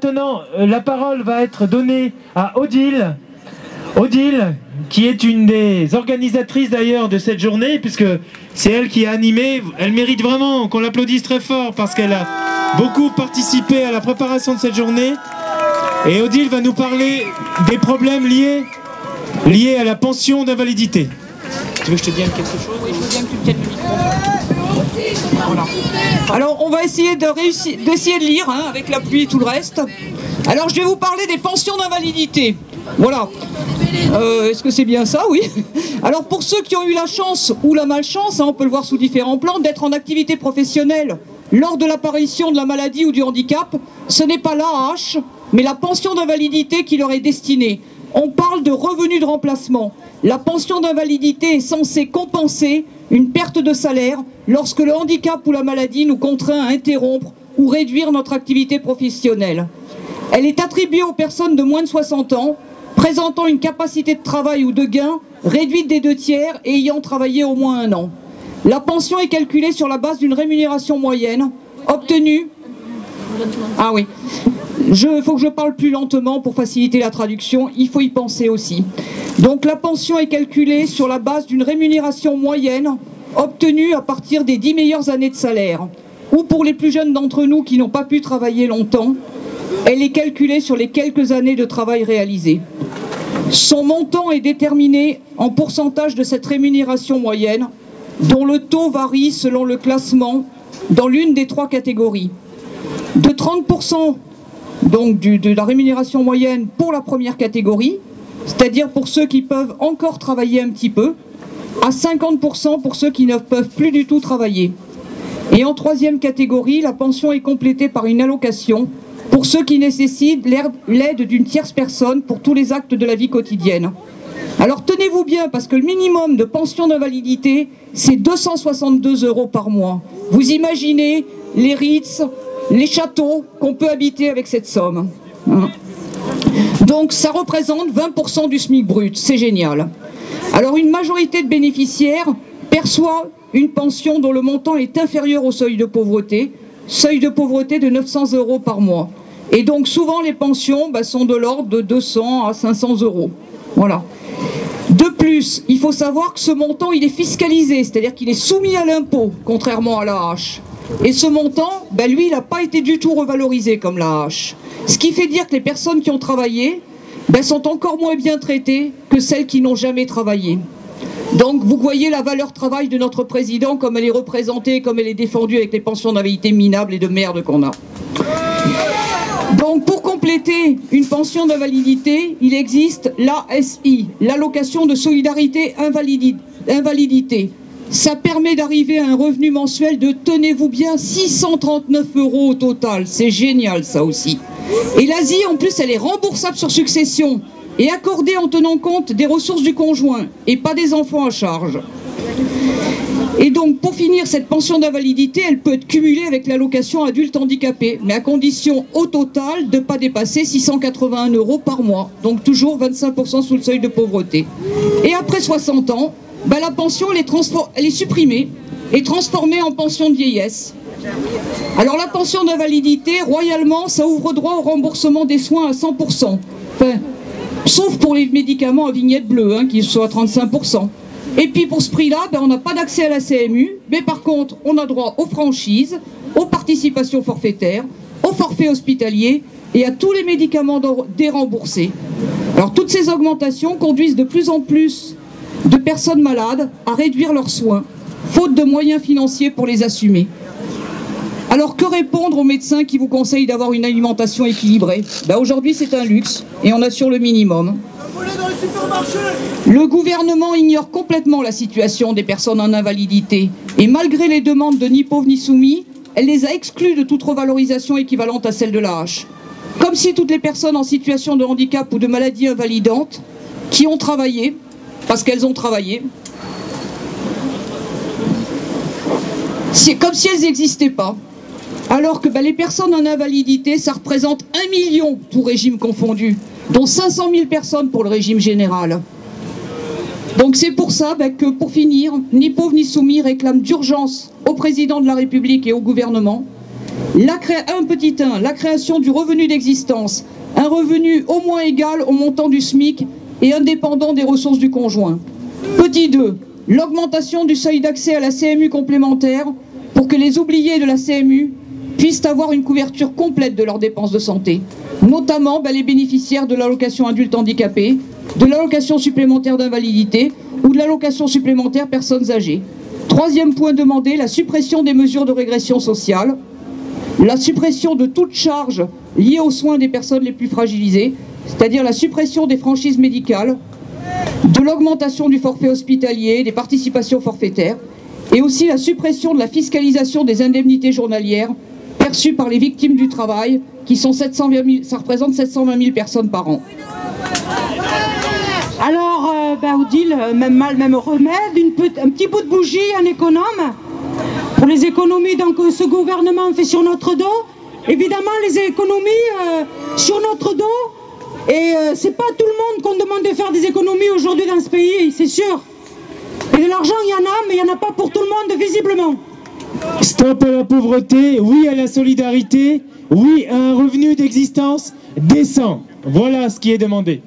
maintenant, la parole va être donnée à Odile. Odile, qui est une des organisatrices d'ailleurs de cette journée, puisque c'est elle qui a animé. Elle mérite vraiment qu'on l'applaudisse très fort parce qu'elle a beaucoup participé à la préparation de cette journée. Et Odile va nous parler des problèmes liés à la pension d'invalidité. Tu veux que je te dise quelque chose? Oui, je veux bien que tu me tiennes le micro. Voilà. Alors, on va essayer de lire, hein, avec la pluie et tout le reste. Alors, je vais vous parler des pensions d'invalidité. Voilà. Est-ce que c'est bien ça? Oui. Alors, pour ceux qui ont eu la chance ou la malchance, hein, on peut le voir sous différents plans, d'être en activité professionnelle lors de l'apparition de la maladie ou du handicap, ce n'est pas l'AAH, mais la pension d'invalidité qui leur est destinée. On parle de revenu de remplacement. La pension d'invalidité est censée compenser une perte de salaire lorsque le handicap ou la maladie nous contraint à interrompre ou réduire notre activité professionnelle. Elle est attribuée aux personnes de moins de 60 ans, présentant une capacité de travail ou de gain réduite des 2/3 et ayant travaillé au moins 1 an. La pension est calculée sur la base d'une rémunération moyenne obtenue... Ah oui. Il faut que je parle plus lentement pour faciliter la traduction, il faut y penser aussi. Donc la pension est calculée sur la base d'une rémunération moyenne obtenue à partir des 10 meilleures années de salaire. Ou pour les plus jeunes d'entre nous qui n'ont pas pu travailler longtemps, elle est calculée sur les quelques années de travail réalisées. Son montant est déterminé en pourcentage de cette rémunération moyenne, dont le taux varie selon le classement dans l'une des 3 catégories. De 30% donc de la rémunération moyenne pour la première catégorie, c'est-à-dire pour ceux qui peuvent encore travailler un petit peu, à 50% pour ceux qui ne peuvent plus du tout travailler. Et en 3e catégorie, la pension est complétée par une allocation pour ceux qui nécessitent l'aide d'une tierce personne pour tous les actes de la vie quotidienne. Alors tenez-vous bien, parce que le minimum de pension d'invalidité, c'est 262 € par mois. Vous imaginez les Ritz, les châteaux qu'on peut habiter avec cette somme. Donc ça représente 20% du SMIC brut, c'est génial. Alors une majorité de bénéficiaires perçoit une pension dont le montant est inférieur au seuil de pauvreté de 900 € par mois. Et donc souvent les pensions sont de l'ordre de 200 à 500 €. Voilà. De plus, il faut savoir que ce montant il est fiscalisé, c'est-à-dire qu'il est soumis à l'impôt, contrairement à l'AAH. Et ce montant, lui, il n'a pas été du tout revalorisé comme l'AAH. Ce qui fait dire que les personnes qui ont travaillé sont encore moins bien traitées que celles qui n'ont jamais travaillé. Donc vous voyez la valeur travail de notre président, comme elle est représentée, comme elle est défendue avec les pensions d'invalidité minables et de merde qu'on a. Donc pour compléter une pension d'invalidité, il existe l'ASI, l'allocation de solidarité invalidité. Ça permet d'arriver à un revenu mensuel de, tenez-vous bien, 639 € au total. C'est génial ça aussi. Et l'ASI en plus elle est remboursable sur succession et accordée en tenant compte des ressources du conjoint et pas des enfants à charge. Et donc pour finir, cette pension d'invalidité, elle peut être cumulée avec l'allocation adulte handicapé, mais à condition au total de ne pas dépasser 681 € par mois. Donc toujours 25% sous le seuil de pauvreté. Et après 60 ans, la pension elle est supprimée et transformée en pension de vieillesse. Alors la pension d'invalidité, royalement, ça ouvre droit au remboursement des soins à 100%. Enfin, sauf pour les médicaments à vignette bleue, qui sont à 35%. Et puis pour ce prix-là, on n'a pas d'accès à la CMU, mais par contre, on a droit aux franchises, aux participations forfaitaires, aux forfaits hospitaliers et à tous les médicaments déremboursés. Alors toutes ces augmentations conduisent de plus en plus de personnes malades à réduire leurs soins, faute de moyens financiers pour les assumer. Alors que répondre aux médecins qui vous conseillent d'avoir une alimentation équilibrée? Aujourd'hui c'est un luxe et on assure le minimum. Le gouvernement ignore complètement la situation des personnes en invalidité et malgré les demandes de Ni pauvres ni soumis, elle les a exclus de toute revalorisation équivalente à celle de l'AAH. Comme si toutes les personnes en situation de handicap ou de maladie invalidante qui ont travaillé, parce qu'elles ont travaillé, c'est comme si elles n'existaient pas. Alors que les personnes en invalidité, ça représente 1 million, tout régime confondu, dont 500 000 personnes pour le régime général. Donc c'est pour ça que, pour finir, Ni pauvres ni soumis réclament d'urgence au président de la République et au gouvernement La création du revenu d'existence, un revenu au moins égal au montant du SMIC et indépendant des ressources du conjoint. Petit 2, l'augmentation du seuil d'accès à la CMU complémentaire pour que les oubliés de la CMU puissent avoir une couverture complète de leurs dépenses de santé, notamment les bénéficiaires de l'allocation adulte handicapé, de l'allocation supplémentaire d'invalidité ou de l'allocation supplémentaire personnes âgées. Troisième point demandé, la suppression des mesures de régression sociale, la suppression de toute charge liée aux soins des personnes les plus fragilisées, c'est-à-dire la suppression des franchises médicales, de l'augmentation du forfait hospitalier, des participations forfaitaires, et aussi la suppression de la fiscalisation des indemnités journalières perçues par les victimes du travail, qui sont 720 000, ça représente 720 000 personnes par an. Alors, Odile, même mal, même remède, un petit bout de bougie, un économe, pour les économies que ce gouvernement fait sur notre dos. Évidemment, les économies sur notre dos, et c'est pas tout le monde qu'on demande de faire des économies aujourd'hui dans ce pays, c'est sûr. Et de l'argent, il y en a, mais il n'y en a pas pour tout le monde, visiblement. Stop à la pauvreté, oui à la solidarité, oui à un revenu d'existence décent. Voilà ce qui est demandé.